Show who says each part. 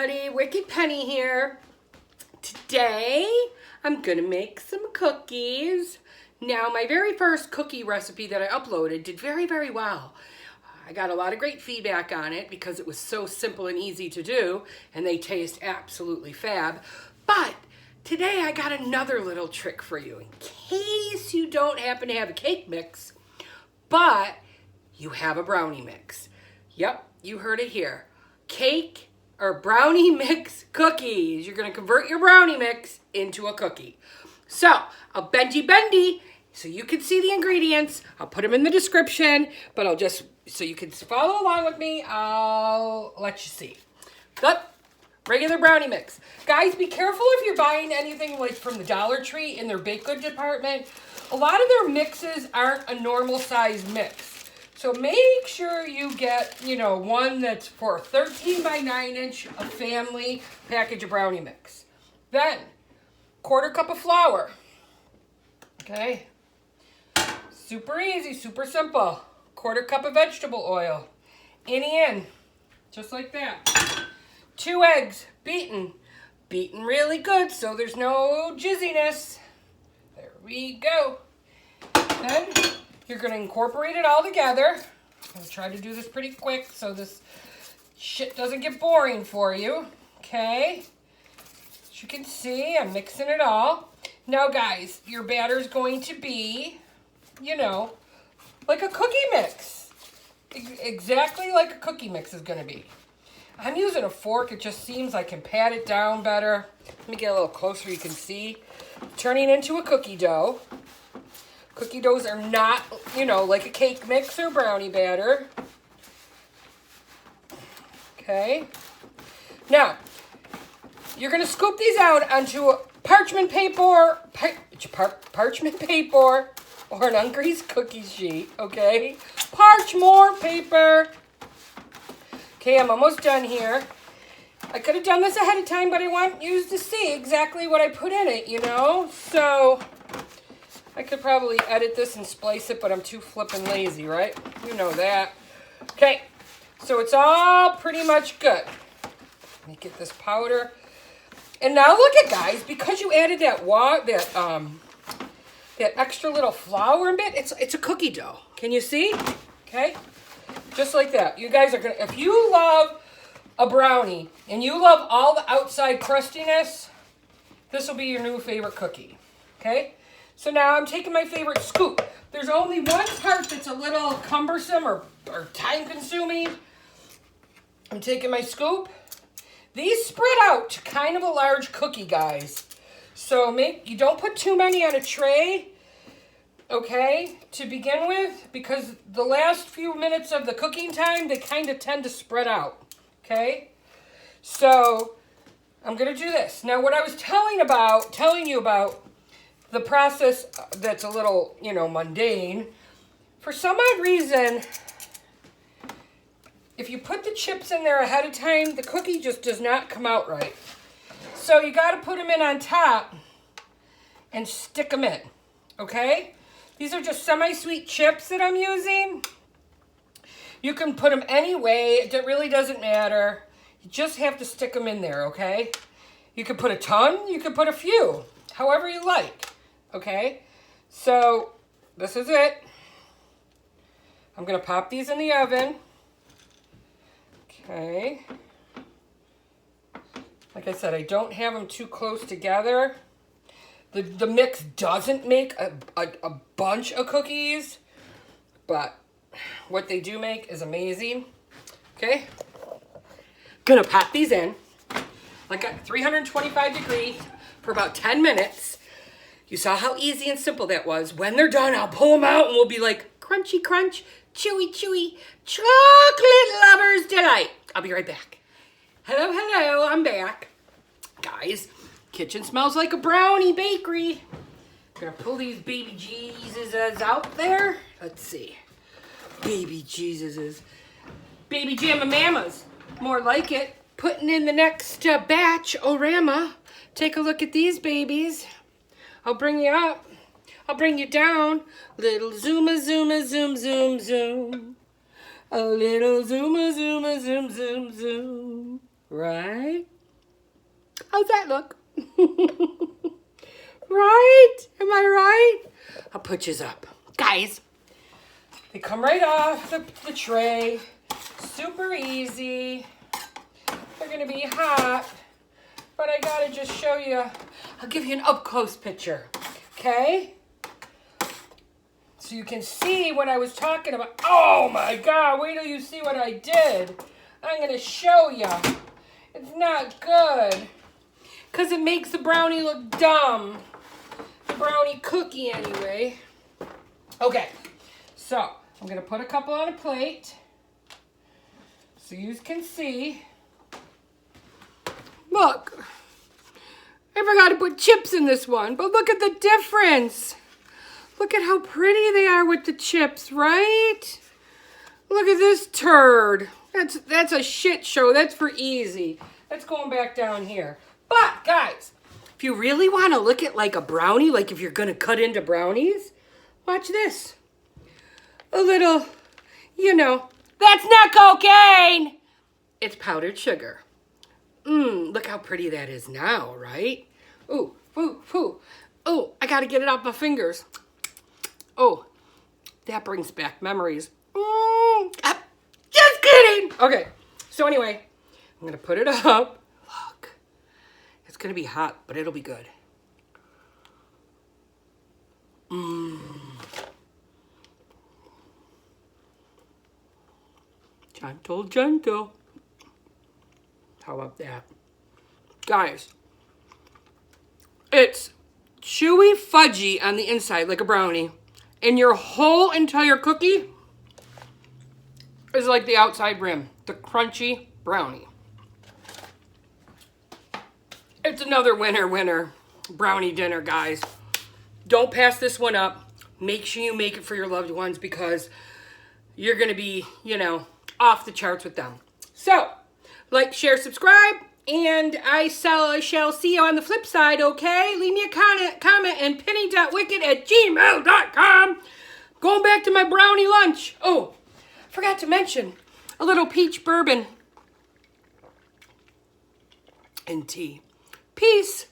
Speaker 1: everybody, Wicked Penny here. Today I'm gonna make some cookies. Now my very first cookie recipe that I uploaded did very well. I got a lot of great feedback on it because it was so simple and easy to do and they taste absolutely fab. But today I got another little trick for you in case you don't happen to have a cake mix, but you have a brownie mix. Yep, you heard it here. Cake or brownie mix cookies. You're gonna convert your brownie mix into a cookie. So, I'll bendy so you can see the ingredients. I'll put them in the description, but I'll just, so you can follow along with me, I'll let you see. Look, regular brownie mix. Guys, be careful if you're buying anything like from the Dollar Tree in their baked good department. A lot of their mixes aren't a normal size mix. So make sure you get, one that's for a 13 by 9 inch, a family package of brownie mix. Then, 1/4 cup of flour. Okay? Super easy, super simple. 1/4 cup of vegetable oil. In, just like that. 2 eggs, beaten. Beaten really good so there's no jizziness. There we go. Then, you're going to incorporate it all together. I'll try to do this pretty quick so this shit doesn't get boring for you. Okay? As you can see, I'm mixing it all. Now, guys, your batter is going to be, like a cookie mix. Exactly like a cookie mix is going to be. I'm using a fork. It just seems I can pat it down better. Let me get a little closer so you can see. Turning into a cookie dough. Cookie doughs are not, like a cake mix or brownie batter. Okay. Now, you're going to scoop these out onto a parchment paper, parchment paper or an ungreased cookie sheet, okay? Parchment paper. Okay, I'm almost done here. I could have done this ahead of time, but I want you to see exactly what I put in it, So I could probably edit this and splice it, but I'm too flippin' lazy, right? You know that. Okay, so it's all pretty much good. Let me get this powder. And now look at, guys, because you added that extra little flour bit, it's a cookie dough. Can you see? Okay, just like that. You guys are gonna, if you love a brownie and you love all the outside crustiness, this will be your new favorite cookie. Okay. So now I'm taking my favorite scoop. There's only one part that's a little cumbersome or time-consuming. I'm taking my scoop. These spread out to kind of a large cookie, guys. So you don't put too many on a tray, okay, to begin with, because the last few minutes of the cooking time, they kind of tend to spread out, okay? So I'm going to do this. Now, what I was telling you about, the process that's a little, mundane. For some odd reason, if you put the chips in there ahead of time, the cookie just does not come out right. So you got to put them in on top and stick them in, okay? These are just semi-sweet chips that I'm using. You can put them any way. It really doesn't matter. You just have to stick them in there, okay? You can put a ton. You can put a few, however you like. Okay, so this is it. I'm going to pop these in the oven. Okay. Like I said, I don't have them too close together. The mix doesn't make a bunch of cookies, but what they do make is amazing. Okay. Gonna pop these in like at 325 degrees for about 10 minutes. You saw how easy and simple that was. When they're done, I'll pull them out and we'll be like, crunchy crunch, chewy chewy, chocolate lover's delight. I'll be right back. Hello, I'm back. Guys, kitchen smells like a brownie bakery. I'm gonna pull these baby Jesuses out there. Let's see. Baby Jesuses. Baby Jamma Mammas. More like it. Putting in the next batch, Orama. Take a look at these babies. I'll bring you up. I'll bring you down. Little zooma, zooma, zoom, zoom, zoom. A little zooma, zooma, zoom, zoom, zoom. Right? How's that look? Right? Am I right? I'll put yous up. Guys, they come right off the tray. Super easy. They're going to be hot. But I got to just show you. I'll give you an up-close picture. Okay? So you can see what I was talking about. Oh my God, wait till you see what I did. I'm going to show you. It's not good. Because it makes the brownie look dumb. The brownie cookie anyway. Okay, so I'm going to put a couple on a plate. So you can see. Look. I forgot to put chips in this one, but look at the difference. Look at how pretty they are with the chips, right? Look at this turd. That's a shit show. That's for easy. That's going back down here. But, guys, if you really want to look at like a brownie, like if you're going to cut into brownies, watch this. A little, you know, that's not cocaine. It's powdered sugar. Look how pretty that is now, right? Ooh, ooh, ooh. Oh, I got to get it off my fingers. Oh, that brings back memories. Just kidding. Okay, so anyway, I'm going to put it up. Look, it's going to be hot, but it'll be good. Gentle, gentle. How about that? Guys, it's chewy fudgy on the inside like a brownie. And your whole entire cookie is like the outside rim. The crunchy brownie. It's another winner brownie dinner, guys. Don't pass this one up. Make sure you make it for your loved ones because you're going to be, you know, off the charts with them. So, like, share, subscribe, and I shall see you on the flip side, okay? Leave me a comment and PENNY.WICKED@gmail.com. Going back to my brownie lunch. Oh, forgot to mention a little peach bourbon and tea. Peace.